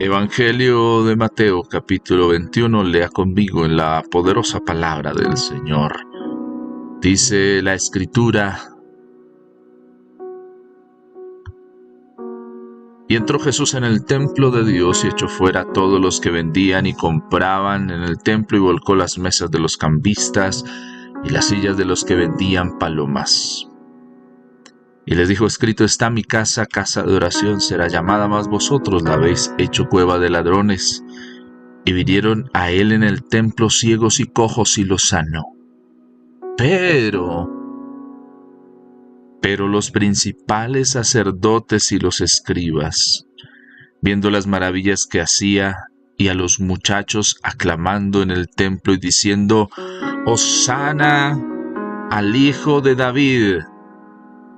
Evangelio de Mateo, capítulo 21, lea conmigo en la poderosa palabra del Señor. Dice la Escritura: Y entró Jesús en el templo de Dios y echó fuera a todos los que vendían y compraban en el templo, y volcó las mesas de los cambistas y las sillas de los que vendían palomas. Y les dijo: escrito está: mi casa, casa de oración será llamada, mas vosotros la habéis hecho cueva de ladrones. Y vinieron a él en el templo ciegos y cojos, y los sanó. Pero los principales sacerdotes y los escribas, viendo las maravillas que hacía, y a los muchachos aclamando en el templo y diciendo: Hosana al Hijo de David,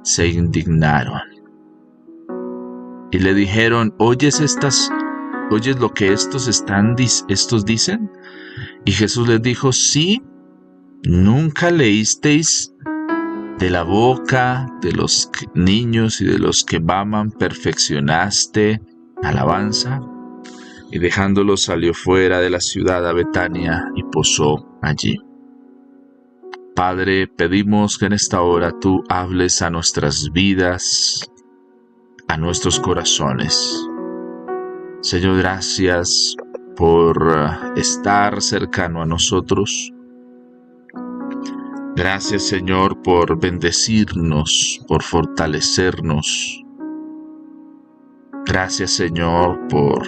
se indignaron. Y le dijeron: ¿Oyes lo que estos dicen? Y Jesús les dijo: ¿sí? ¿Nunca leísteis: de la boca de los niños y de los que maman perfeccionaste alabanza? Y dejándolos salió fuera de la ciudad a Betania y posó allí. Padre, pedimos que en esta hora tú hables a nuestras vidas, a nuestros corazones. Señor, gracias por estar cercano a nosotros. Gracias, Señor, por bendecirnos, por fortalecernos. Gracias, Señor, por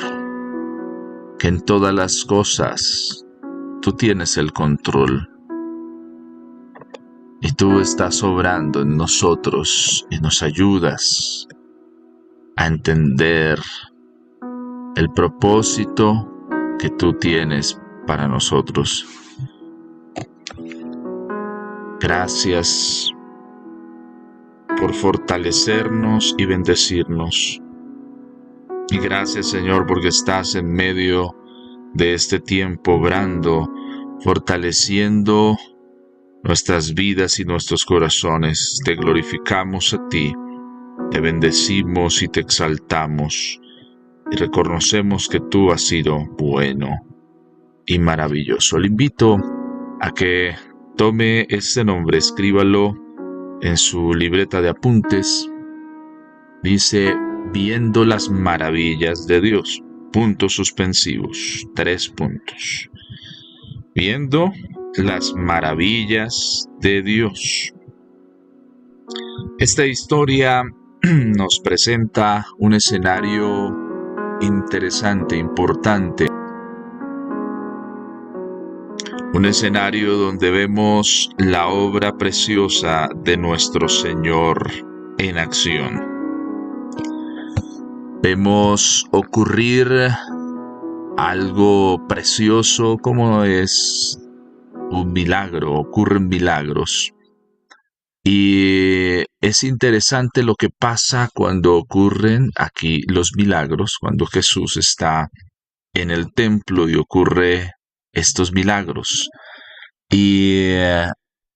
que en todas las cosas tú tienes el control. Y tú estás obrando en nosotros y nos ayudas a entender el propósito que tú tienes para nosotros. Gracias por fortalecernos y bendecirnos. Y gracias, Señor, porque estás en medio de este tiempo obrando, fortaleciendo nuestras vidas y nuestros corazones. Te glorificamos a ti, te bendecimos y te exaltamos, y reconocemos que tú has sido bueno y maravilloso. Le invito a que tome este nombre, escríbalo en su libreta de apuntes. Dice: viendo las maravillas de Dios. Puntos suspensivos. 3 puntos. Viendo las maravillas de Dios. Esta historia nos presenta un escenario interesante, importante. Un escenario donde vemos la obra preciosa de nuestro Señor en acción. Vemos ocurrir algo precioso como es un milagro. Ocurren milagros. Y es interesante lo que pasa cuando ocurren aquí los milagros, cuando Jesús está en el templo y ocurre estos milagros. Y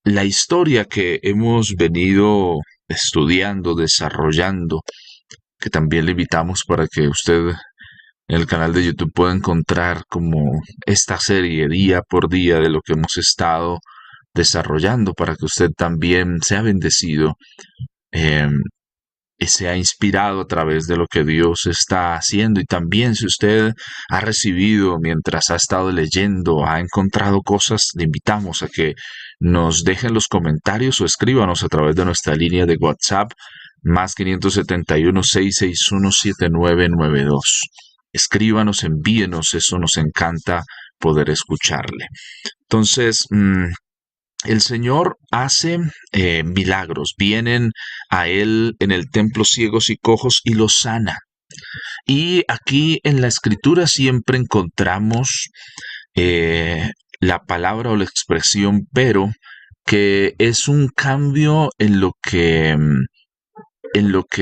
la historia que hemos venido estudiando, desarrollando, que también le invitamos para que usted en el canal de YouTube pueda encontrar como esta serie día por día de lo que hemos estado desarrollando, para que usted también sea bendecido y sea inspirado a través de lo que Dios está haciendo. Y también, si usted ha recibido mientras ha estado leyendo, ha encontrado cosas, le invitamos a que nos dejen los comentarios o escríbanos a través de nuestra línea de WhatsApp más 571-661-7992. Escríbanos, envíenos, eso nos encanta poder escucharle. Entonces, el Señor hace milagros. Vienen a Él en el templo ciegos y cojos y los sana. Y aquí en la Escritura siempre encontramos la palabra o la expresión pero, que es un cambio en lo que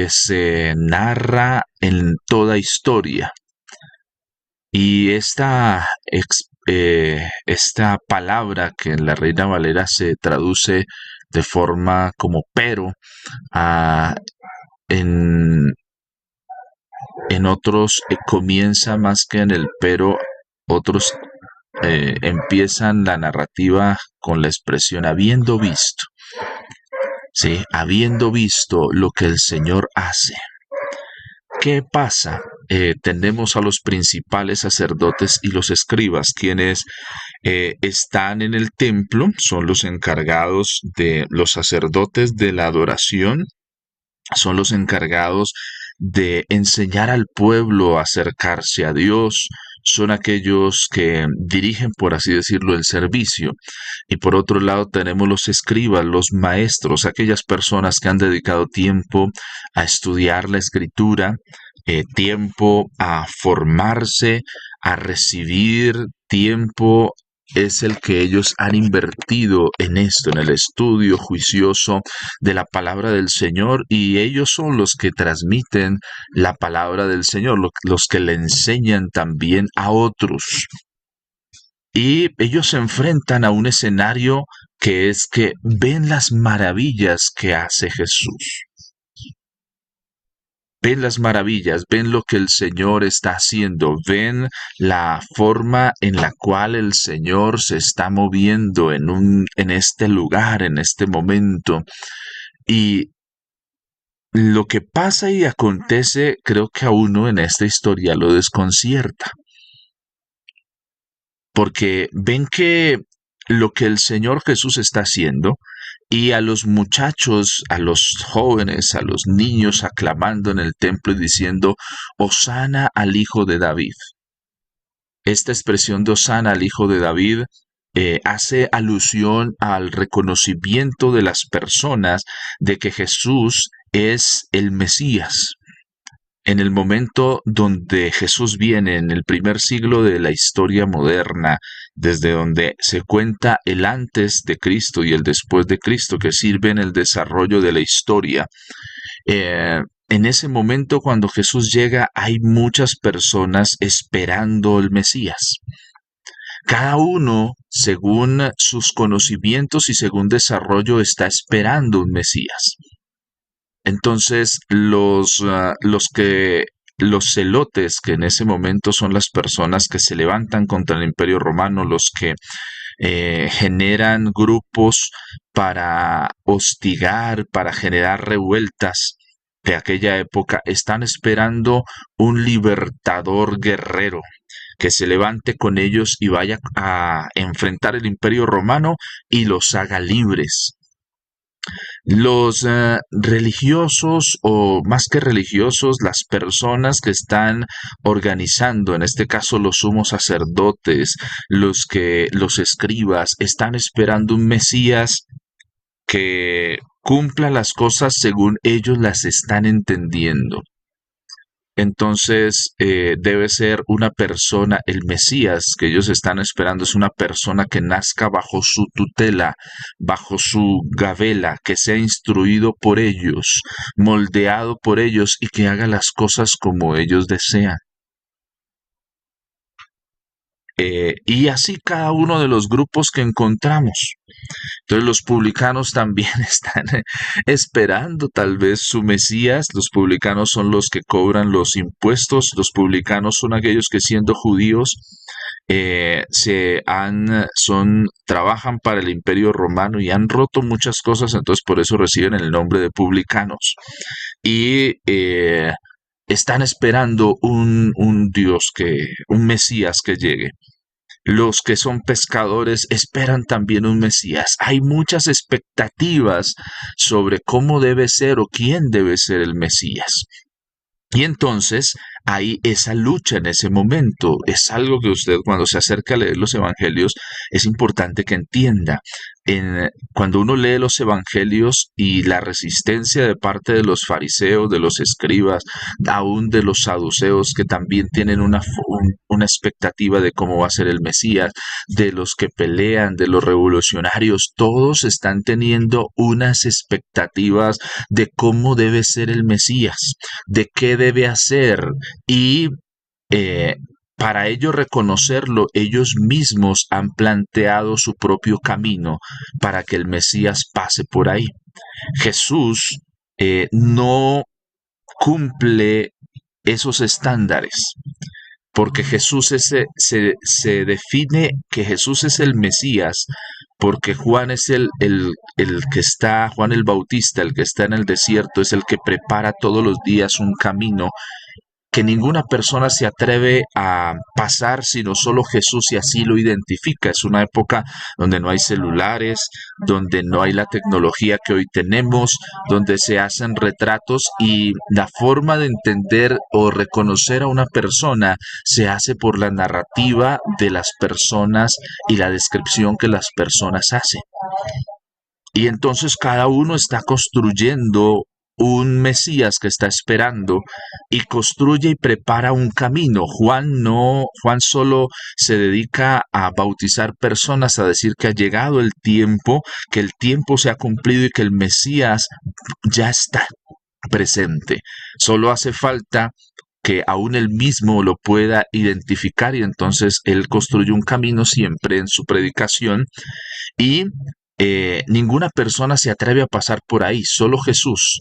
se narra en toda historia. Y esta palabra, que en la Reina Valera se traduce de forma como pero, en En otros comienza más que en el pero, otros empiezan la narrativa con la expresión habiendo visto, ¿sí? Habiendo visto lo que el Señor hace. ¿Qué pasa? Tenemos a los principales sacerdotes y los escribas, quienes están en el templo, son los encargados de los sacerdotes de la adoración, son los encargados de enseñar al pueblo a acercarse a Dios, son aquellos que dirigen, por así decirlo, el servicio. Y por otro lado tenemos los escribas, los maestros, aquellas personas que han dedicado tiempo a estudiar la escritura, tiempo a formarse, a recibir tiempo es el que ellos han invertido en esto, en el estudio juicioso de la palabra del Señor, y ellos son los que transmiten la palabra del Señor, los que le enseñan también a otros. Y ellos se enfrentan a un escenario que es que ven las maravillas que hace Jesús. Ven las maravillas, ven lo que el Señor está haciendo, ven la forma en la cual el Señor se está moviendo en este lugar, en este momento. Y lo que pasa y acontece, creo que a uno en esta historia lo desconcierta, porque ven que lo que el Señor Jesús está haciendo y a los muchachos, a los jóvenes, a los niños aclamando en el templo y diciendo, Hosana al Hijo de David. Esta expresión de Hosana al Hijo de David hace alusión al reconocimiento de las personas de que Jesús es el Mesías. En el momento donde Jesús viene, en el primer siglo de la historia moderna, desde donde se cuenta el antes de Cristo y el después de Cristo, que sirve en el desarrollo de la historia, en ese momento cuando Jesús llega hay muchas personas esperando el Mesías. Cada uno, según sus conocimientos y según desarrollo, está esperando un Mesías. Entonces, los celotes, que en ese momento son las personas que se levantan contra el Imperio Romano, los que generan grupos para hostigar, para generar revueltas de aquella época, están esperando un libertador guerrero que se levante con ellos y vaya a enfrentar el Imperio Romano y los haga libres. Los religiosos, o más que religiosos, las personas que están organizando, en este caso los sumos sacerdotes, los escribas, están esperando un Mesías que cumpla las cosas según ellos las están entendiendo. Entonces debe ser una persona, el Mesías que ellos están esperando es una persona que nazca bajo su tutela, bajo su gabela, que sea instruido por ellos, moldeado por ellos y que haga las cosas como ellos desean. Y así cada uno de los grupos que encontramos. Entonces los publicanos también están esperando tal vez su Mesías. Los publicanos son los que cobran los impuestos. Los publicanos son aquellos que siendo judíos trabajan para el Imperio Romano y han roto muchas cosas. Entonces por eso reciben el nombre de publicanos. Y están esperando un Dios un Mesías que llegue. Los que son pescadores esperan también un Mesías. Hay muchas expectativas sobre cómo debe ser o quién debe ser el Mesías. Y entonces hay esa lucha en ese momento. Es algo que usted cuando se acerca a leer los evangelios es importante que entienda. Cuando uno lee los evangelios y la resistencia de parte de los fariseos, de los escribas, aún de los saduceos que también tienen una expectativa de cómo va a ser el Mesías, de los que pelean, de los revolucionarios, todos están teniendo unas expectativas de cómo debe ser el Mesías, de qué debe hacer y para ello reconocerlo, ellos mismos han planteado su propio camino para que el Mesías pase por ahí. Jesús no cumple esos estándares, porque Jesús se define que Jesús es el Mesías, porque Juan es el que está, Juan el Bautista, el que está en el desierto, es el que prepara todos los días un camino que ninguna persona se atreve a pasar, sino solo Jesús, y así lo identifica. Es una época donde no hay celulares, donde no hay la tecnología que hoy tenemos, donde se hacen retratos, y la forma de entender o reconocer a una persona se hace por la narrativa de las personas y la descripción que las personas hacen. Y entonces cada uno está construyendo un Mesías que está esperando, y construye y prepara un camino. Juan no, Juan solo se dedica a bautizar personas, a decir que ha llegado el tiempo, que el tiempo se ha cumplido y que el Mesías ya está presente. Solo hace falta que aún él mismo lo pueda identificar, y entonces él construye un camino siempre en su predicación, y ninguna persona se atreve a pasar por ahí, solo Jesús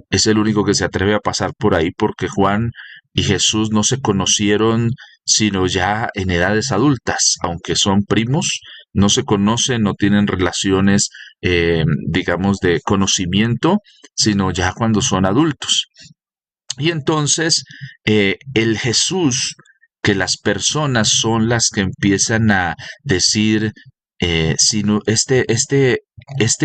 es el único que se atreve a pasar por ahí, porque Juan y Jesús no se conocieron sino ya en edades adultas, aunque son primos, no se conocen, no tienen relaciones, digamos, de conocimiento, sino ya cuando son adultos. Y entonces el Jesús, que las personas son las que empiezan a decir, sino este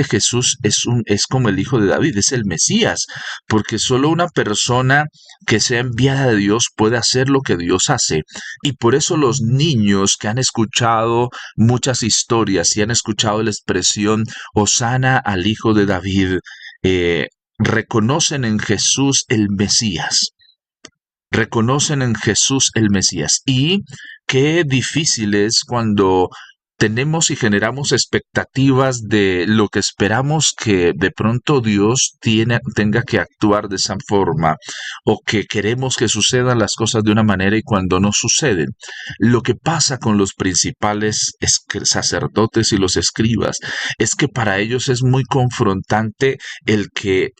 Jesús es como el hijo de David, es el Mesías, porque solo una persona que sea enviada de Dios puede hacer lo que Dios hace. Y por eso los niños que han escuchado muchas historias y han escuchado la expresión Hosana al hijo de David, eh, reconocen en Jesús el Mesías. Reconocen en Jesús el Mesías. Y qué difícil es cuando tenemos y generamos expectativas de lo que esperamos que de pronto Dios tenga que actuar de esa forma, o que queremos que sucedan las cosas de una manera y cuando no suceden. Lo que pasa con los principales sacerdotes y los escribas es que para ellos es muy confrontante el que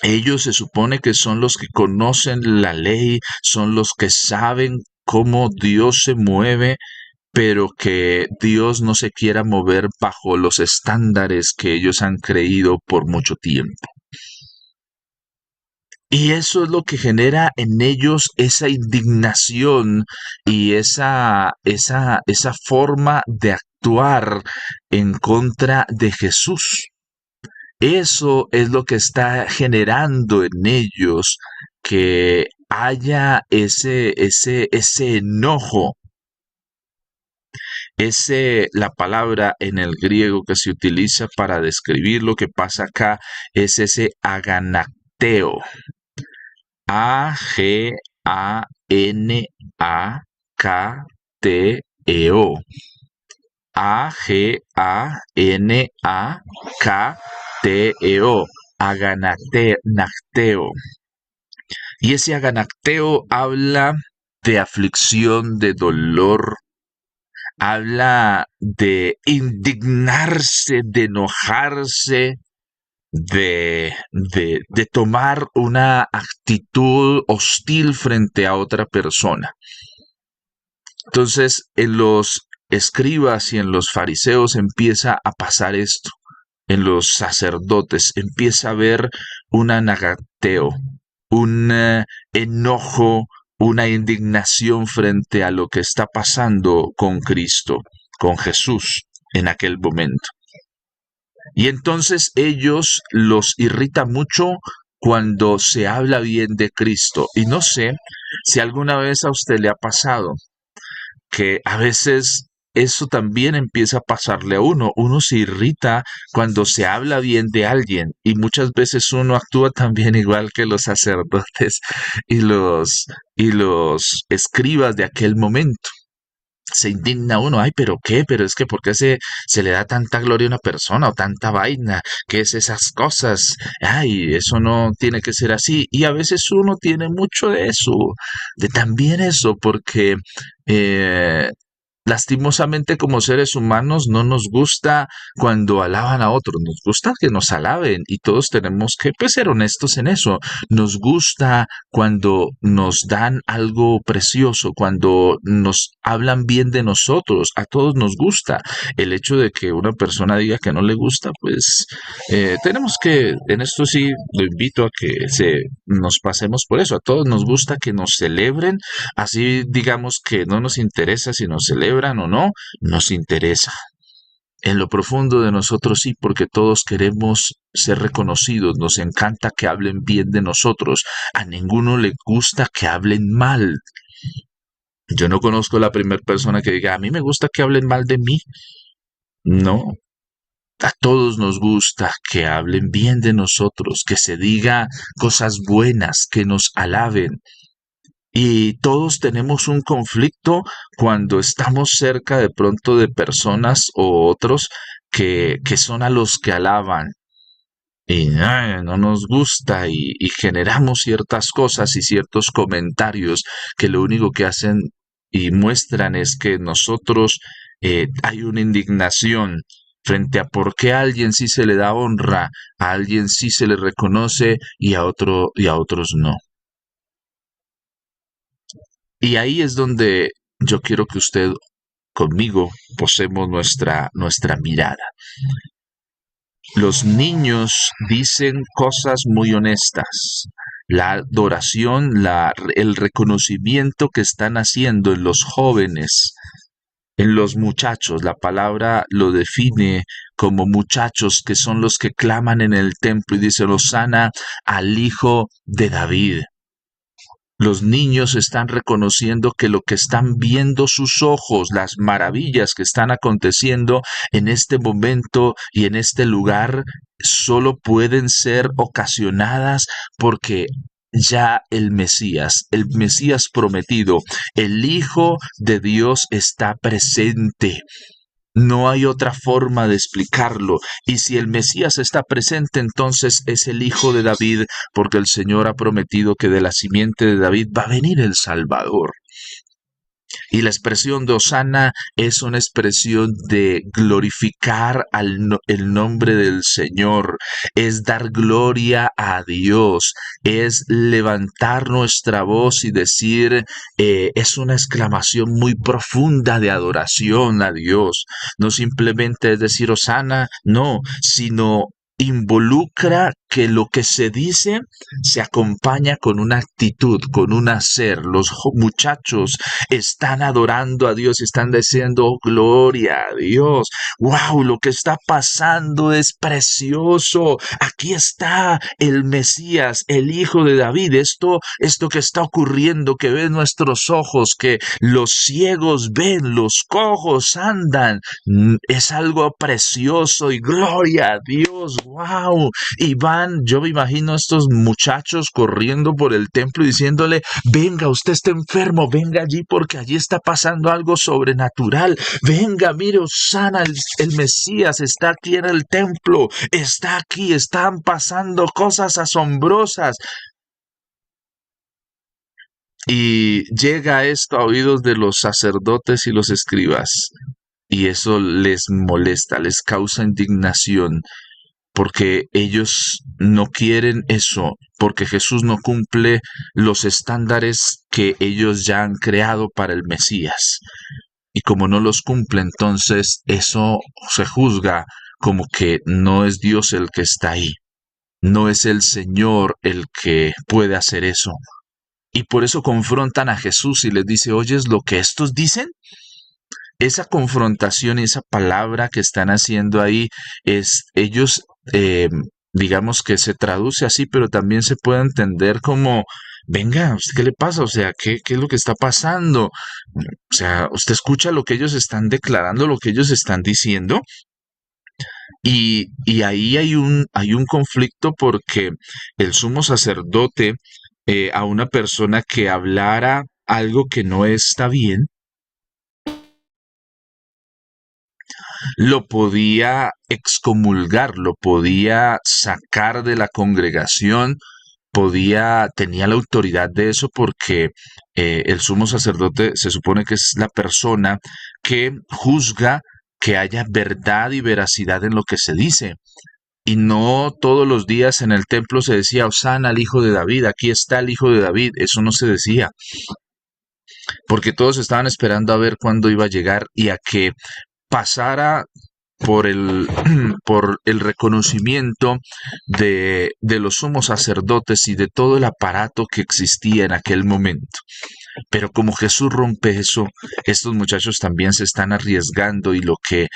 ellos se supone que son los que conocen la ley, son los que saben cómo Dios se mueve, pero que Dios no se quiera mover bajo los estándares que ellos han creído por mucho tiempo. Y eso es lo que genera en ellos esa indignación y esa forma de actuar en contra de Jesús. Eso es lo que está generando en ellos que haya ese enojo. La palabra en el griego que se utiliza para describir lo que pasa acá es ese aganacteo. A-G-A-N-A-K-T-E-O. A-G-A-N-A-K-T-E-O. Aganacteo. Y ese aganacteo habla de aflicción, de dolor, habla de indignarse, de enojarse, de tomar una actitud hostil frente a otra persona. Entonces, en los escribas y en los fariseos empieza a pasar esto. En los sacerdotes empieza a haber un anagateo, un enojo, una indignación frente a lo que está pasando con Cristo, con Jesús en aquel momento. Y entonces ellos los irrita mucho cuando se habla bien de Cristo. Y no sé si alguna vez a usted le ha pasado que a veces eso también empieza a pasarle a uno. Uno se irrita cuando se habla bien de alguien, y muchas veces uno actúa también igual que los sacerdotes y los escribas de aquel momento. Se indigna uno, ay, pero qué, pero es que ¿por qué se le da tanta gloria a una persona o tanta vaina? ¿Qué es esas cosas? Ay, eso no tiene que ser así. Y a veces uno tiene mucho de eso, de también eso, porque eh, lastimosamente como seres humanos no nos gusta cuando alaban a otros, nos gusta que nos alaben y todos tenemos que pues, ser honestos en eso. Nos gusta cuando nos dan algo precioso, cuando nos hablan bien de nosotros, a todos nos gusta. El hecho de que una persona diga que no le gusta, pues tenemos que, en esto sí lo invito a que nos pasemos por eso. A todos nos gusta que nos celebren, así digamos que no nos interesa si nos celebran o no, nos interesa. En lo profundo de nosotros sí, porque todos queremos ser reconocidos, nos encanta que hablen bien de nosotros, a ninguno le gusta que hablen mal. Yo no conozco la primera persona que diga, a mí me gusta que hablen mal de mí. No, a todos nos gusta que hablen bien de nosotros, que se diga cosas buenas, que nos alaben. Y todos tenemos un conflicto cuando estamos cerca de pronto de personas o otros que son a los que alaban. Y no nos gusta y generamos ciertas cosas y ciertos comentarios que lo único que hacen y muestran es que nosotros hay una indignación frente a por qué a alguien sí se le da honra, a alguien sí se le reconoce y a otros no. Y ahí es donde yo quiero que usted conmigo posemos nuestra mirada. Los niños dicen cosas muy honestas. La adoración, el reconocimiento que están haciendo en los jóvenes, en los muchachos, la palabra lo define como muchachos que son los que claman en el templo y dicen Hosana al hijo de David. Los niños están reconociendo que lo que están viendo sus ojos, las maravillas que están aconteciendo en este momento y en este lugar, solo pueden ser ocasionadas porque ya el Mesías prometido, el Hijo de Dios está presente. No hay otra forma de explicarlo. Y si el Mesías está presente, entonces es el Hijo de David, porque el Señor ha prometido que de la simiente de David va a venir el Salvador. Y la expresión de Hosana es una expresión de glorificar el nombre del Señor, es dar gloria a Dios, es levantar nuestra voz y decir, es una exclamación muy profunda de adoración a Dios. No simplemente es decir Hosana, no, sino involucra que lo que se dice se acompaña con una actitud, con un hacer. Los muchachos están adorando a Dios, están diciendo gloria a Dios. Wow, lo que está pasando es precioso. Aquí está el Mesías, el Hijo de David. Esto que está ocurriendo, que ven nuestros ojos, que los ciegos ven, los cojos andan, es algo precioso y gloria a Dios. Wow. Y van, yo me imagino a estos muchachos corriendo por el templo diciéndole, venga, usted está enfermo, venga allí porque allí está pasando algo sobrenatural. Venga, mire, Osana, el Mesías está aquí en el templo, está aquí, están pasando cosas asombrosas. Y llega esto a oídos de los sacerdotes y los escribas. Y eso les molesta, les causa indignación, porque ellos no quieren eso, porque Jesús no cumple los estándares que ellos ya han creado para el Mesías. Y como no los cumple, entonces eso se juzga como que no es Dios el que está ahí, no es el Señor el que puede hacer eso. Y por eso confrontan a Jesús y les dice, ¿oyes lo que estos dicen? Esa confrontación y esa palabra que están haciendo ahí es ellos, digamos que se traduce así, pero también se puede entender como, venga, ¿usted qué le pasa? O sea, ¿qué es lo que está pasando? O sea, usted escucha lo que ellos están declarando, lo que ellos están diciendo, y ahí hay un conflicto porque el sumo sacerdote a una persona que hablara algo que no está bien, lo podía excomulgar, lo podía sacar de la congregación, tenía la autoridad de eso porque el sumo sacerdote se supone que es la persona que juzga que haya verdad y veracidad en lo que se dice. Y no todos los días en el templo se decía, Hosana al hijo de David, aquí está el hijo de David. Eso no se decía, porque todos estaban esperando a ver cuándo iba a llegar y a que pasara por el, por el reconocimiento de los sumos sacerdotes y de todo el aparato que existía en aquel momento. Pero como Jesús rompe eso, estos muchachos también se están arriesgando y lo que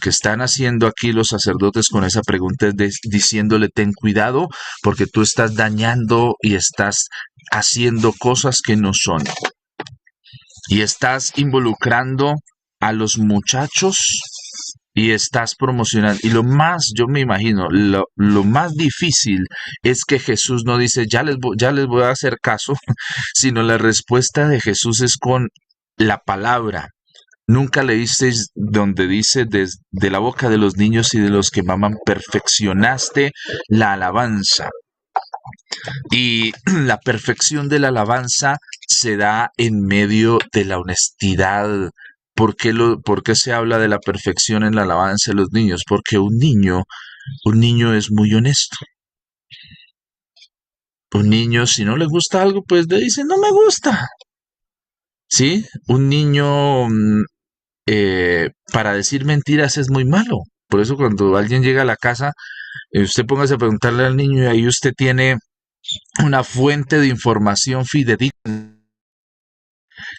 están haciendo aquí los sacerdotes con esa pregunta es diciéndole ten cuidado porque tú estás dañando y estás haciendo cosas que no son. Y estás involucrando a los muchachos y estás promocionando. Y lo más, yo me imagino, lo más difícil es que Jesús no dice, ya les voy a hacer caso, sino la respuesta de Jesús es con la palabra. Nunca leísteis donde dice, de la boca de los niños y de los que maman, perfeccionaste la alabanza. Y la perfección de la alabanza se da en medio de la honestidad. ¿Por qué se habla de la perfección en la alabanza de los niños? Porque un niño es muy honesto. Un niño, si no le gusta algo, pues le dice, no me gusta. ¿Sí? Un niño para decir mentiras es muy malo. Por eso cuando alguien llega a la casa, usted póngase a preguntarle al niño y ahí usted tiene una fuente de información fidedigna.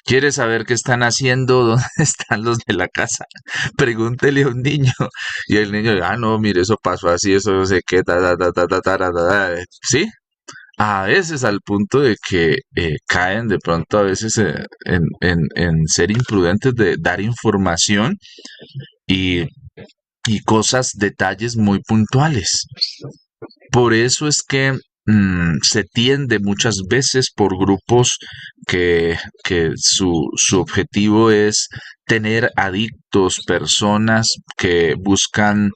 ¿Quiere saber qué están haciendo? ¿Dónde están los de la casa? Pregúntele a un niño. Y el niño, no, mire, eso pasó así, eso no sé qué, ¿sí? A veces al punto de que caen de pronto a veces en ser imprudentes de dar información y, y cosas, detalles muy puntuales. Por eso es que se tiende muchas veces por grupos que su objetivo es tener adictos, personas que buscan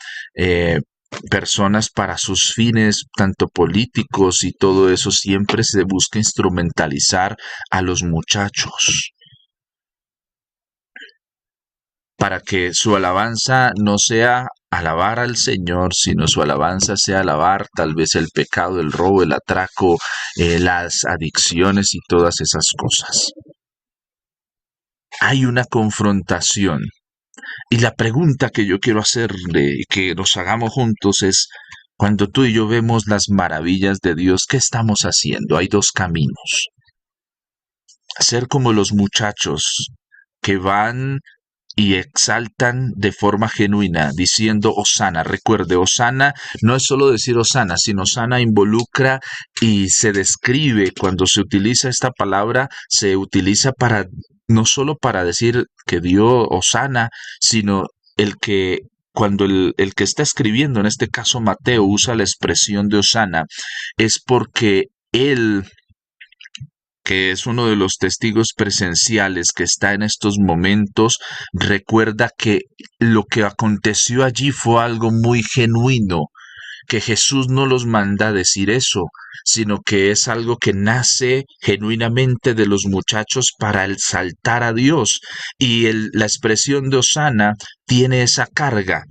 personas para sus fines, tanto políticos y todo eso, siempre se busca instrumentalizar a los muchachos para que su alabanza no sea alabar al Señor, sino su alabanza sea alabar tal vez el pecado, el robo, el atraco, las adicciones y todas esas cosas. Hay una confrontación. Y la pregunta que yo quiero hacerle y que nos hagamos juntos es, cuando tú y yo vemos las maravillas de Dios, ¿qué estamos haciendo? Hay dos caminos. Ser como los muchachos que van y exaltan de forma genuina, diciendo Hosana. Recuerde, Hosana no es solo decir Hosana, sino Hosana involucra y se describe, cuando se utiliza esta palabra, se utiliza para no solo para decir que dio Hosana, sino el que cuando el que está escribiendo, en este caso Mateo, usa la expresión de Hosana, es porque él, que es uno de los testigos presenciales que está en estos momentos, recuerda que lo que aconteció allí fue algo muy genuino, que Jesús no los manda a decir eso, sino que es algo que nace genuinamente de los muchachos para exaltar a Dios. Y la expresión de Hosana tiene esa carga,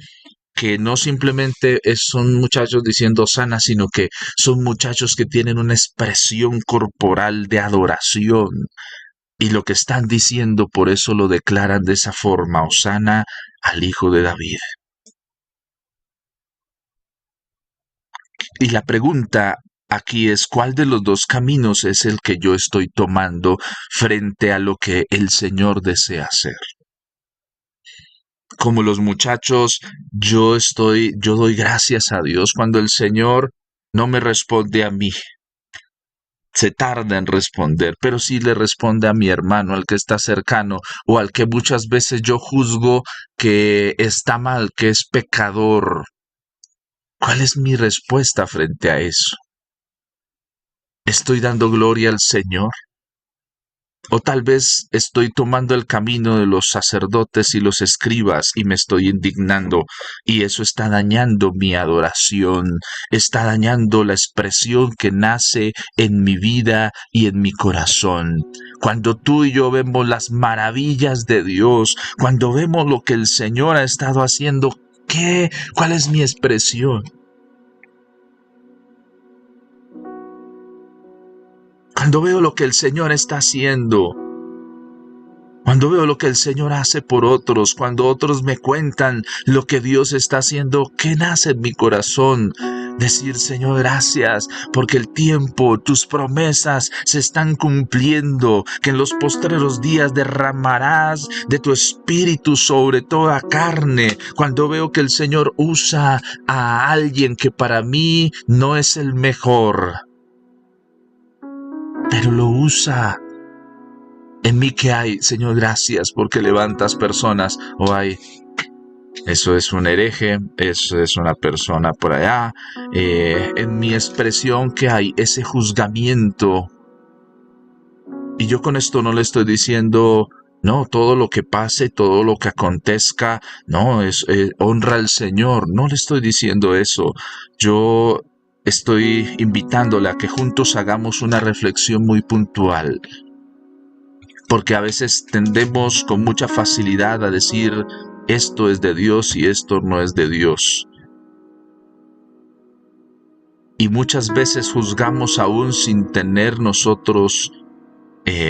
que no simplemente son muchachos diciendo sana, sino que son muchachos que tienen una expresión corporal de adoración. Y lo que están diciendo, por eso lo declaran de esa forma, Hosana al Hijo de David. Y la pregunta aquí es, ¿cuál de los dos caminos es el que yo estoy tomando frente a lo que el Señor desea hacer? Como los muchachos, yo doy gracias a Dios cuando el Señor no me responde a mí. Se tarda en responder, pero sí le responde a mi hermano, al que está cercano, o al que muchas veces yo juzgo que está mal, que es pecador. ¿Cuál es mi respuesta frente a eso? ¿Estoy dando gloria al Señor? O tal vez estoy tomando el camino de los sacerdotes y los escribas y me estoy indignando, y eso está dañando mi adoración, está dañando la expresión que nace en mi vida y en mi corazón. Cuando tú y yo vemos las maravillas de Dios, cuando vemos lo que el Señor ha estado haciendo, ¿qué? ¿Cuál es mi expresión? Cuando veo lo que el Señor está haciendo, cuando veo lo que el Señor hace por otros, cuando otros me cuentan lo que Dios está haciendo, ¿qué nace en mi corazón? Decir, Señor, gracias, porque el tiempo, tus promesas se están cumpliendo, que en los postreros días derramarás de tu espíritu sobre toda carne. Cuando veo que el Señor usa a alguien que para mí no es el mejor, pero lo usa. En mí que hay, Señor, gracias porque levantas personas. O hay, eso es un hereje, eso es una persona por allá. En mi expresión que hay ese juzgamiento. Y yo con esto no le estoy diciendo, no, todo lo que pase, todo lo que acontezca, no, honra al Señor. No le estoy diciendo eso. Yo estoy invitándole a que juntos hagamos una reflexión muy puntual. Porque a veces tendemos con mucha facilidad a decir esto es de Dios y esto no es de Dios. Y muchas veces juzgamos aún sin tener nosotros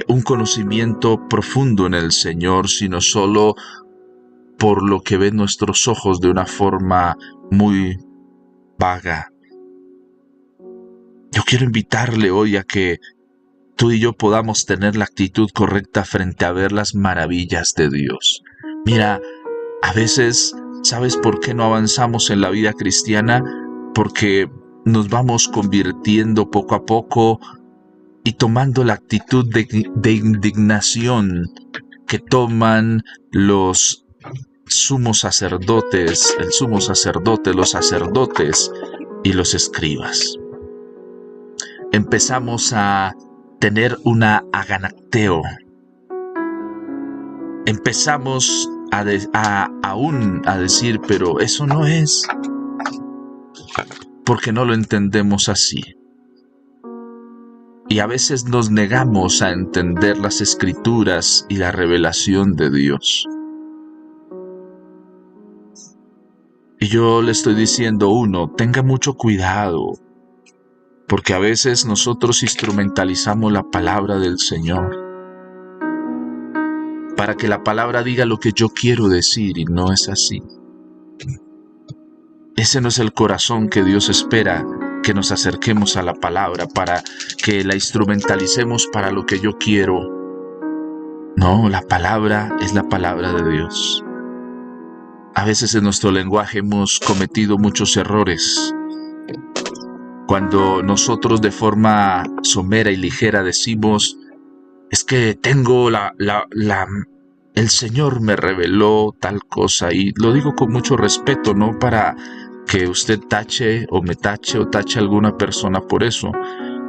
un conocimiento profundo en el Señor, sino solo por lo que ven nuestros ojos de una forma muy vaga. Yo quiero invitarle hoy a que tú y yo podamos tener la actitud correcta frente a ver las maravillas de Dios. Mira, a veces, ¿sabes por qué no avanzamos en la vida cristiana? Porque nos vamos convirtiendo poco a poco y tomando la actitud de indignación que toman los sumos sacerdotes, el sumo sacerdote, los sacerdotes y los escribas. Empezamos a tener una aganacteo. Empezamos aún a decir, pero eso no es, porque no lo entendemos así. Y a veces nos negamos a entender las Escrituras y la revelación de Dios. Y yo le estoy diciendo, tenga mucho cuidado, porque a veces nosotros instrumentalizamos la palabra del Señor para que la palabra diga lo que yo quiero decir, y no es así. Ese no es el corazón que Dios espera que nos acerquemos a la palabra, para que la instrumentalicemos para lo que yo quiero. No, la palabra es la palabra de Dios. A veces en nuestro lenguaje hemos cometido muchos errores. Cuando nosotros de forma somera y ligera decimos, es que tengo el Señor me reveló tal cosa, y lo digo con mucho respeto, no para que usted tache o me tache o tache a alguna persona por eso,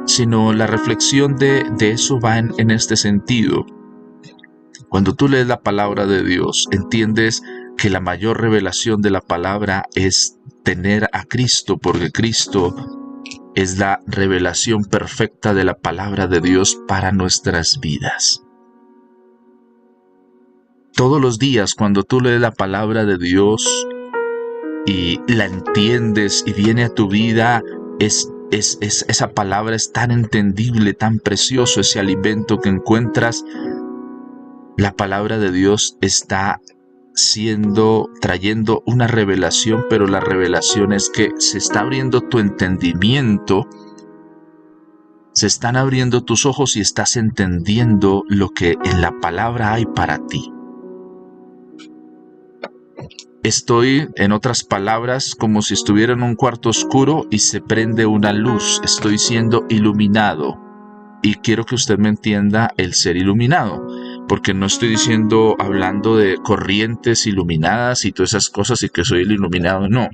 sino la reflexión de eso va en este sentido. Cuando tú lees la palabra de Dios, entiendes que la mayor revelación de la palabra es tener a Cristo, porque Cristo es la revelación perfecta de la palabra de Dios para nuestras vidas. Todos los días cuando tú lees la palabra de Dios y la entiendes y viene a tu vida, esa palabra es tan entendible, tan precioso ese alimento que encuentras. La palabra de Dios está trayendo una revelación, pero la revelación es que se está abriendo tu entendimiento, se están abriendo tus ojos y estás entendiendo lo que en la palabra hay para ti. Estoy, en otras palabras, como si estuviera en un cuarto oscuro y se prende una luz. Estoy siendo iluminado. Y quiero que usted me entienda el ser iluminado, porque no estoy hablando de corrientes iluminadas y todas esas cosas y que soy el iluminado, no.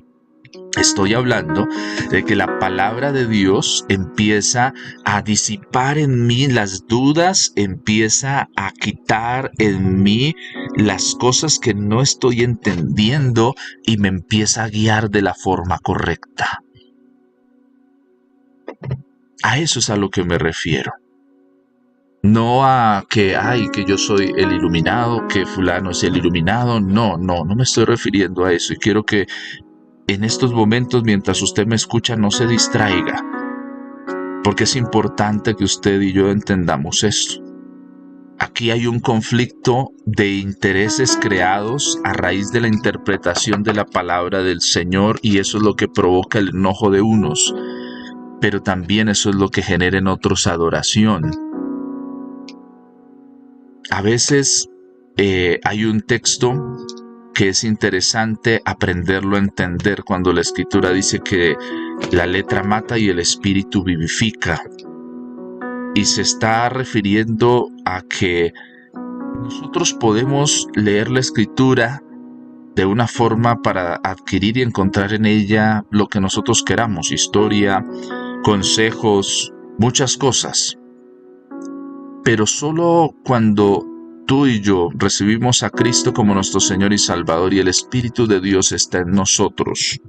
Estoy hablando de que la palabra de Dios empieza a disipar en mí las dudas, empieza a quitar en mí las cosas que no estoy entendiendo y me empieza a guiar de la forma correcta. A eso es a lo que me refiero. No a que yo soy el iluminado, que fulano es el iluminado. No me estoy refiriendo a eso. Y quiero que en estos momentos, mientras usted me escucha, no se distraiga, porque es importante que usted y yo entendamos esto. Aquí hay un conflicto de intereses creados a raíz de la interpretación de la palabra del Señor, y eso es lo que provoca el enojo de unos, pero también eso es lo que genera en otros adoración. A veces hay un texto que es interesante aprenderlo a entender cuando la Escritura dice que la letra mata y el espíritu vivifica. Y se está refiriendo a que nosotros podemos leer la Escritura de una forma para adquirir y encontrar en ella lo que nosotros queramos, historia, consejos, muchas cosas. Pero solo cuando tú y yo recibimos a Cristo como nuestro Señor y Salvador y el Espíritu de Dios está en nosotros,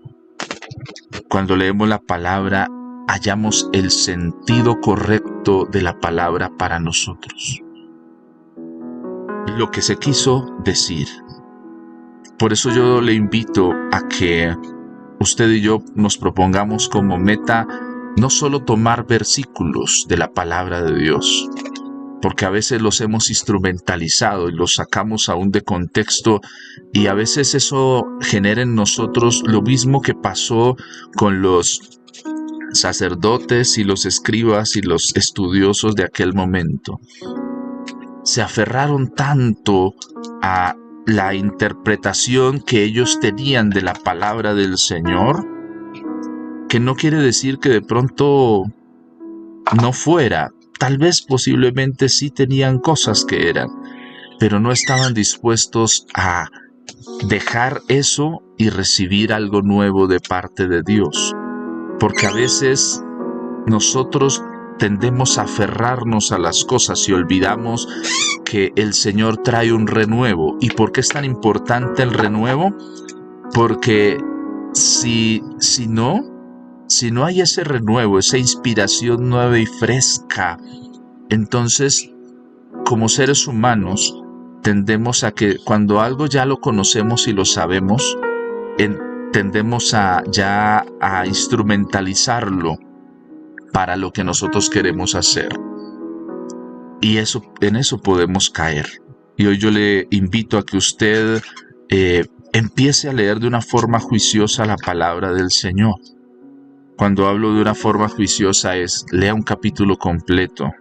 cuando leemos la palabra, hallamos el sentido correcto de la palabra para nosotros. Lo que se quiso decir. Por eso yo le invito a que usted y yo nos propongamos como meta no solo tomar versículos de la palabra de Dios, porque a veces los hemos instrumentalizado y los sacamos aún de contexto, y a veces eso genera en nosotros lo mismo que pasó con los sacerdotes y los escribas y los estudiosos de aquel momento. Se aferraron tanto a la interpretación que ellos tenían de la palabra del Señor, que no quiere decir que de pronto no fuera. Tal vez posiblemente sí tenían cosas que eran, pero no estaban dispuestos a dejar eso y recibir algo nuevo de parte de Dios. Porque a veces nosotros tendemos a aferrarnos a las cosas y olvidamos que el Señor trae un renuevo. ¿Y por qué es tan importante el renuevo? Porque si no hay ese renuevo, esa inspiración nueva y fresca, entonces, como seres humanos, tendemos a que cuando algo ya lo conocemos y lo sabemos, tendemos a instrumentalizarlo para lo que nosotros queremos hacer. Y en eso podemos caer. Y hoy yo le invito a que usted empiece a leer de una forma juiciosa la palabra del Señor. Cuando hablo de una forma juiciosa lea un capítulo completo,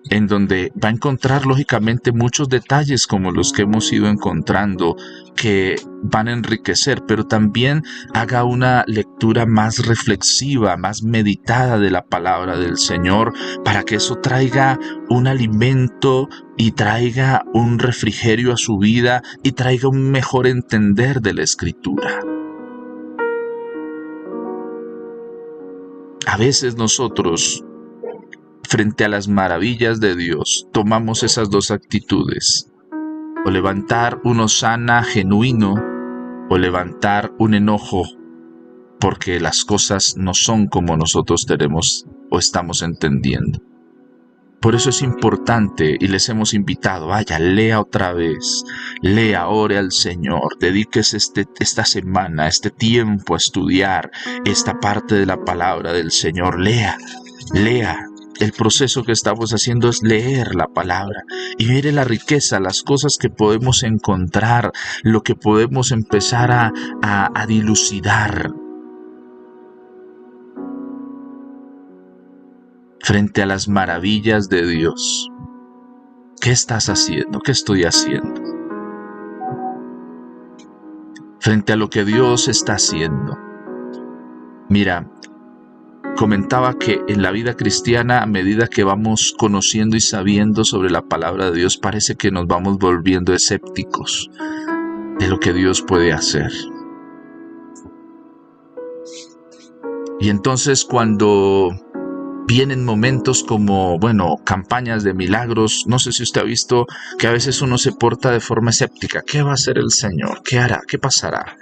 en donde va a encontrar lógicamente muchos detalles como los que hemos ido encontrando que van a enriquecer, pero también haga una lectura más reflexiva, más meditada de la palabra del Señor, para que eso traiga un alimento y traiga un refrigerio a su vida y traiga un mejor entender de la Escritura. A veces nosotros, frente a las maravillas de Dios, tomamos esas dos actitudes: o levantar un hosana genuino, o levantar un enojo, porque las cosas no son como nosotros tenemos o estamos entendiendo. Por eso es importante, y les hemos invitado, vaya, lea otra vez, lea, ore al Señor, dedíquese esta semana, este tiempo a estudiar esta parte de la palabra del Señor. Lea. El proceso que estamos haciendo es leer la palabra y mire la riqueza, las cosas que podemos encontrar, lo que podemos empezar a dilucidar frente a las maravillas de Dios. ¿Qué estás haciendo? ¿Qué estoy haciendo? Frente a lo que Dios está haciendo. Mira, comentaba que en la vida cristiana, a medida que vamos conociendo y sabiendo sobre la palabra de Dios, parece que nos vamos volviendo escépticos de lo que Dios puede hacer. Y entonces cuando vienen momentos como, campañas de milagros, no sé si usted ha visto que a veces uno se porta de forma escéptica. ¿Qué va a hacer el Señor? ¿Qué hará? ¿Qué pasará?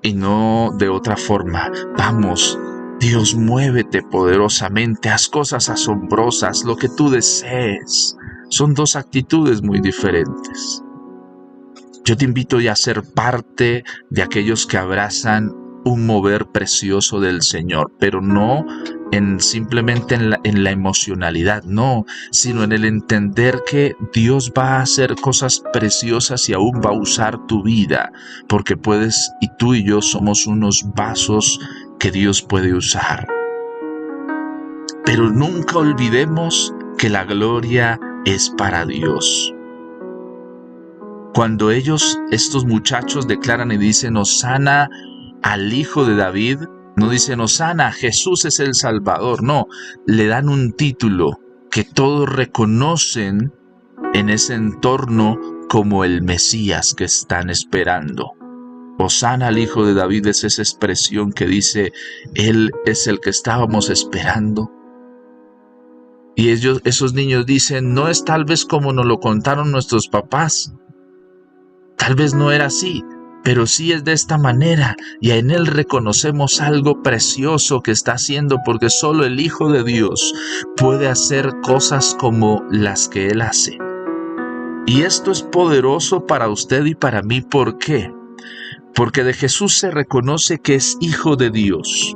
Y no de otra forma. Vamos, Dios, muévete poderosamente, haz cosas asombrosas, lo que tú desees. Son dos actitudes muy diferentes. Yo te invito ya a ser parte de aquellos que abrazan un mover precioso del Señor, pero no simplemente en la emocionalidad, no, sino en el entender que Dios va a hacer cosas preciosas y aún va a usar tu vida, porque puedes, y tú y yo somos unos vasos que Dios puede usar. Pero nunca olvidemos que la gloria es para Dios. Cuando estos muchachos declaran y dicen Hosana al Hijo de David, no dicen Hosana, Jesús es el Salvador, no, le dan un título que todos reconocen en ese entorno como el Mesías que están esperando. Hosana al Hijo de David es esa expresión que dice, Él es el que estábamos esperando. Y esos niños dicen, no es tal vez como nos lo contaron nuestros papás. Tal vez no era así, pero sí es de esta manera, y en Él reconocemos algo precioso que está haciendo, porque solo el Hijo de Dios puede hacer cosas como las que Él hace. Y esto es poderoso para usted y para mí. ¿Por qué? Porque de Jesús se reconoce que es Hijo de Dios.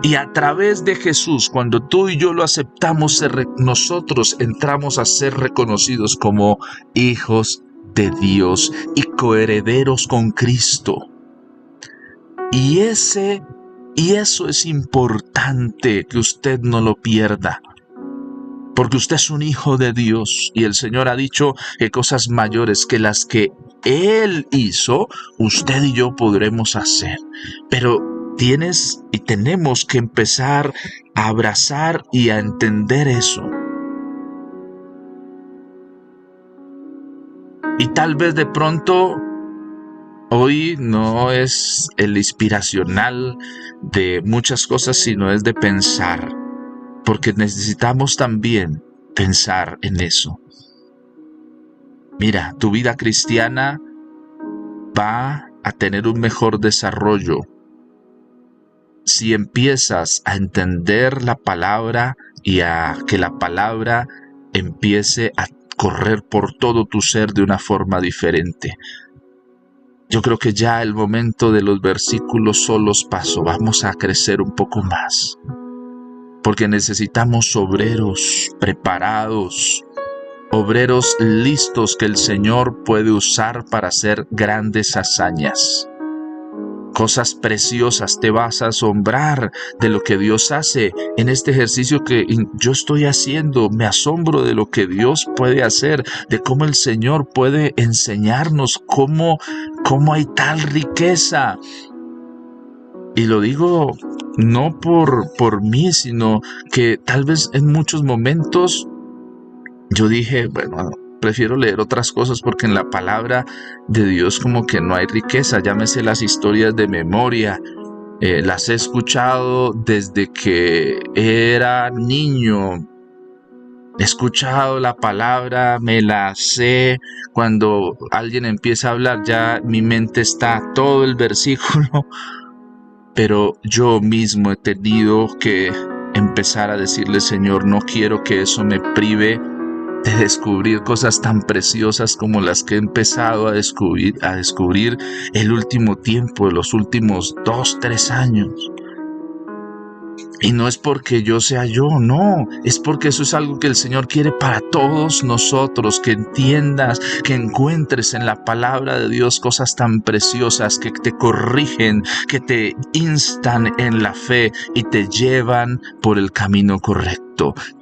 Y a través de Jesús, cuando tú y yo lo aceptamos, nosotros entramos a ser reconocidos como hijos de Dios y coherederos con Cristo. Y eso es importante que usted no lo pierda, porque usted es un hijo de Dios y el Señor ha dicho que cosas mayores que las que Él hizo, usted y yo podremos hacer. Pero tenemos que empezar a abrazar y a entender eso. Y tal vez de pronto hoy no es el inspiracional de muchas cosas, sino es de pensar, porque necesitamos también pensar en eso. Mira, tu vida cristiana va a tener un mejor desarrollo si empiezas a entender la palabra y a que la palabra empiece a correr por todo tu ser de una forma diferente. Yo creo que ya el momento de los versículos solos pasó. Vamos a crecer un poco más, porque necesitamos obreros preparados, obreros listos que el Señor puede usar para hacer grandes hazañas. Cosas preciosas. Te vas a asombrar de lo que Dios hace en este ejercicio que yo estoy haciendo. Me asombro de lo que Dios puede hacer, de cómo el Señor puede enseñarnos cómo hay tal riqueza. Y lo digo no por mí, sino que tal vez en muchos momentos yo dije, prefiero leer otras cosas porque en la palabra de Dios como que no hay riqueza. Llámese las historias de memoria. Las he escuchado desde que era niño. He escuchado la palabra, me la sé. Cuando alguien empieza a hablar, ya mi mente está todo el versículo. Pero yo mismo he tenido que empezar a decirle, Señor, no quiero que eso me prive de descubrir cosas tan preciosas como las que he empezado a descubrir el último tiempo, los últimos 2-3 años. Y no es porque yo sea yo, no, es porque eso es algo que el Señor quiere para todos nosotros, que entiendas, que encuentres en la palabra de Dios cosas tan preciosas que te corrigen, que te instan en la fe y te llevan por el camino correcto.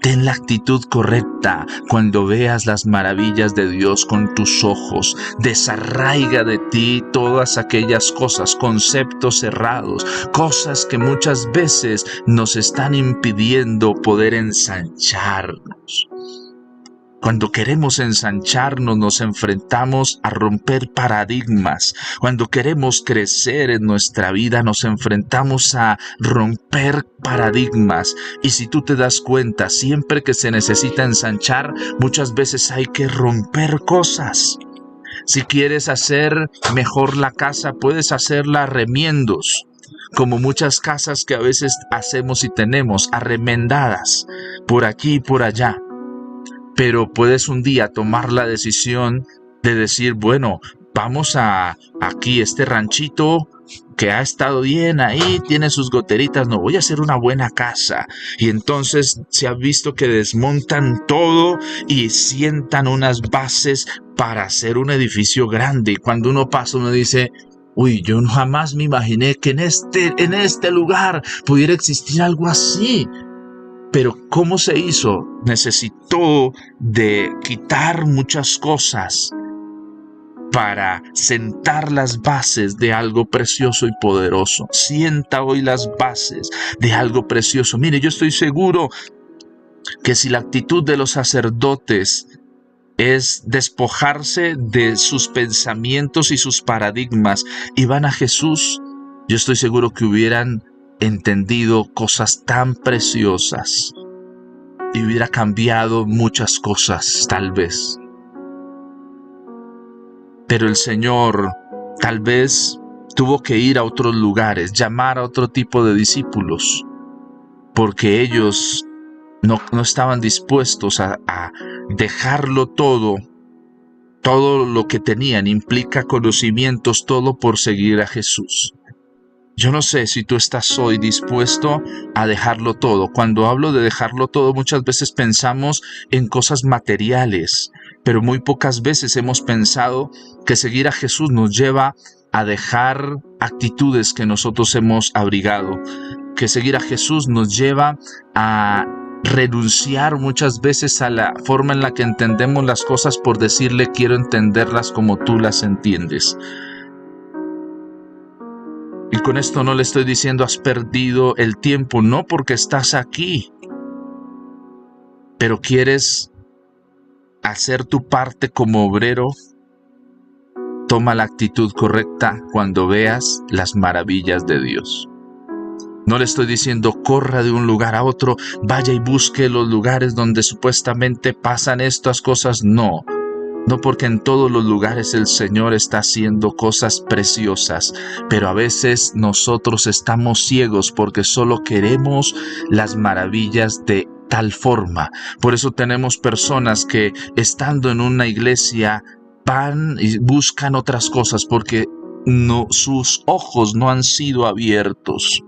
Ten la actitud correcta cuando veas las maravillas de Dios con tus ojos. Desarraiga de ti todas aquellas cosas, conceptos cerrados, cosas que muchas veces nos están impidiendo poder ensancharnos. Cuando queremos ensancharnos, nos enfrentamos a romper paradigmas. Cuando queremos crecer en nuestra vida, nos enfrentamos a romper paradigmas. Y si tú te das cuenta, siempre que se necesita ensanchar, muchas veces hay que romper cosas. Si quieres hacer mejor la casa, puedes hacerla a remiendos, como muchas casas que a veces hacemos y tenemos, arremendadas, por aquí y por allá. Pero puedes un día tomar la decisión de decir, bueno, vamos a aquí este ranchito que ha estado bien ahí, tiene sus goteritas, no, voy a hacer una buena casa. Y entonces se ha visto que desmontan todo y sientan unas bases para hacer un edificio grande. Y cuando uno pasa, uno dice, uy, yo jamás me imaginé que en este lugar pudiera existir algo así. Pero ¿cómo se hizo? Necesitó de quitar muchas cosas para sentar las bases de algo precioso y poderoso. Sienta hoy las bases de algo precioso. Mire, yo estoy seguro que si la actitud de los sacerdotes es despojarse de sus pensamientos y sus paradigmas y van a Jesús, yo estoy seguro que hubieran entendido cosas tan preciosas y hubiera cambiado muchas cosas, tal vez. Pero el Señor tal vez tuvo que ir a otros lugares, llamar a otro tipo de discípulos, porque ellos no estaban dispuestos a dejarlo todo lo que tenían, implica conocimientos, todo por seguir a Jesús. Yo no sé si tú estás hoy dispuesto a dejarlo todo. Cuando hablo de dejarlo todo, muchas veces pensamos en cosas materiales, pero muy pocas veces hemos pensado que seguir a Jesús nos lleva a dejar actitudes que nosotros hemos abrigado, que seguir a Jesús nos lleva a renunciar muchas veces a la forma en la que entendemos las cosas por decirle quiero entenderlas como tú las entiendes. Y con esto no le estoy diciendo has perdido el tiempo, no, porque estás aquí, pero quieres hacer tu parte como obrero. Toma la actitud correcta cuando veas las maravillas de Dios. No le estoy diciendo corra de un lugar a otro, vaya y busque los lugares donde supuestamente pasan estas cosas, no. No, porque en todos los lugares el Señor está haciendo cosas preciosas, pero a veces nosotros estamos ciegos porque solo queremos las maravillas de tal forma. Por eso tenemos personas que estando en una iglesia van y buscan otras cosas porque sus ojos no han sido abiertos.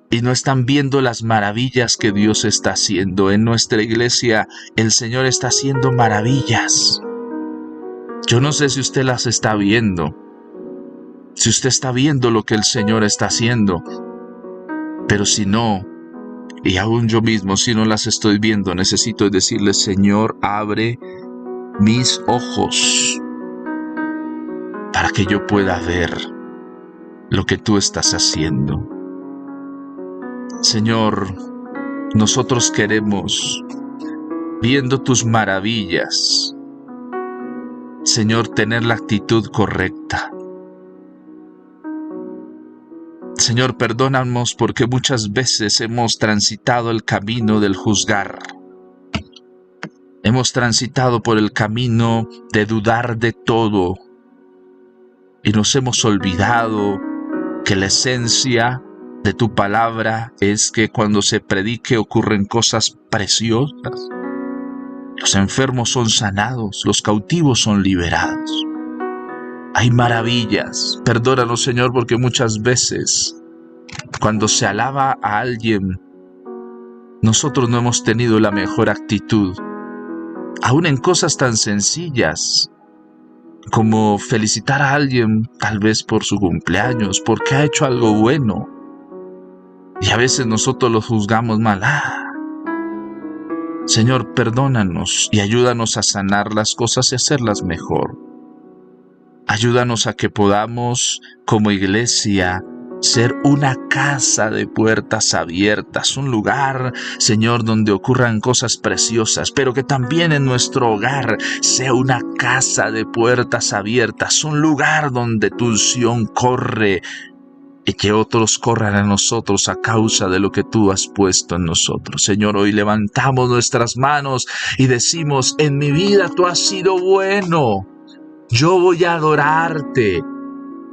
Y no están viendo las maravillas que Dios está haciendo. En nuestra iglesia el Señor está haciendo maravillas. Yo no sé si usted las está viendo. Si usted está viendo lo que el Señor está haciendo. Pero si no, y aún yo mismo si no las estoy viendo, necesito decirle, Señor, abre mis ojos para que yo pueda ver lo que tú estás haciendo. Señor, nosotros queremos, viendo tus maravillas, Señor, tener la actitud correcta. Señor, perdónanos porque muchas veces hemos transitado el camino del juzgar. Hemos transitado por el camino de dudar de todo y nos hemos olvidado que la esencia de tu palabra es que cuando se predique ocurren cosas preciosas. Los enfermos son sanados, los cautivos son liberados. Hay maravillas. Perdónanos, Señor, porque muchas veces cuando se alaba a alguien, nosotros no hemos tenido la mejor actitud. Aún en cosas tan sencillas como felicitar a alguien tal vez por su cumpleaños, porque ha hecho algo bueno. Y a veces nosotros lo juzgamos mal. Señor, perdónanos y ayúdanos a sanar las cosas y hacerlas mejor. Ayúdanos a que podamos, como iglesia, ser una casa de puertas abiertas, un lugar, Señor, donde ocurran cosas preciosas, pero que también en nuestro hogar sea una casa de puertas abiertas, un lugar donde tu unción corre y que otros corran a nosotros a causa de lo que tú has puesto en nosotros. Señor, hoy levantamos nuestras manos y decimos, en mi vida tú has sido bueno, yo voy a adorarte.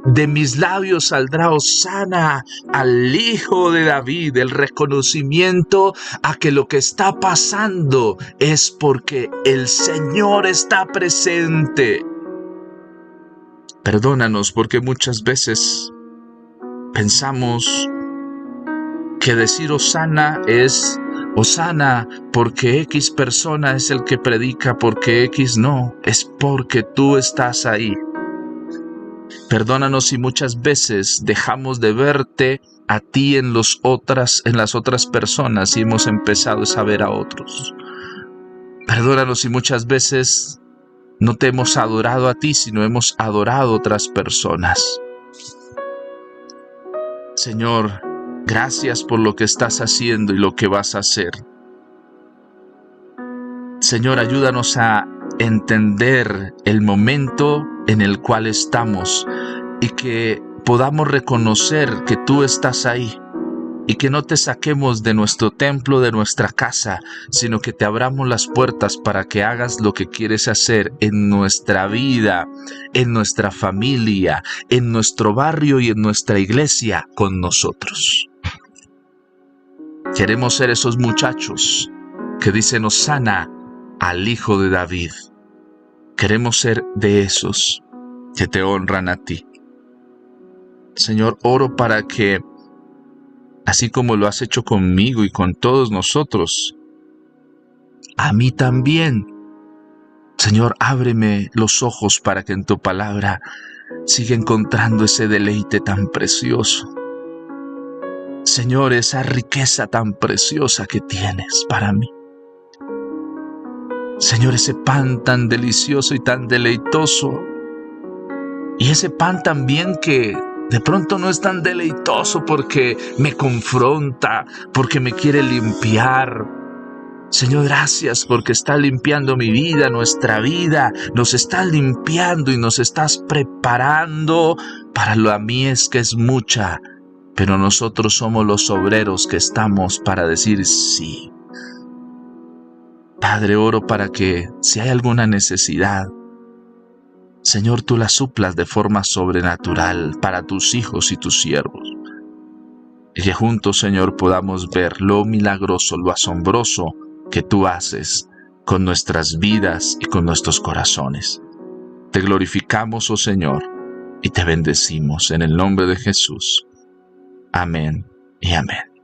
De mis labios saldrá hosana al Hijo de David, el reconocimiento a que lo que está pasando es porque el Señor está presente. Perdónanos porque muchas veces pensamos que decir hosana es hosana porque X persona es el que predica, porque X no, es porque tú estás ahí. Perdónanos si muchas veces dejamos de verte a ti en las otras personas y hemos empezado a ver a otros. Perdónanos si muchas veces no te hemos adorado a ti, sino hemos adorado a otras personas. Señor, gracias por lo que estás haciendo y lo que vas a hacer. Señor, ayúdanos a entender el momento en el cual estamos y que podamos reconocer que tú estás ahí y que no te saquemos de nuestro templo, de nuestra casa, sino que te abramos las puertas para que hagas lo que quieres hacer en nuestra vida, en nuestra familia, en nuestro barrio y en nuestra iglesia con nosotros. Queremos ser esos muchachos que dicen hosana al Hijo de David. Queremos ser de esos que te honran a ti. Señor, oro para que, así como lo has hecho conmigo y con todos nosotros, a mí también, Señor, ábreme los ojos para que en tu palabra siga encontrando ese deleite tan precioso. Señor, esa riqueza tan preciosa que tienes para mí. Señor, ese pan tan delicioso y tan deleitoso. Y ese pan también que de pronto no es tan deleitoso porque me confronta, porque me quiere limpiar. Señor, gracias porque está limpiando mi vida, nuestra vida. Nos estás limpiando y nos estás preparando para la mies que es mucha. Pero nosotros somos los obreros que estamos para decir sí. Padre, oro para que si hay alguna necesidad, Señor, tú la suplas de forma sobrenatural para tus hijos y tus siervos. Y que juntos, Señor, podamos ver lo milagroso, lo asombroso que tú haces con nuestras vidas y con nuestros corazones. Te glorificamos, oh Señor, y te bendecimos en el nombre de Jesús. Amén y amén.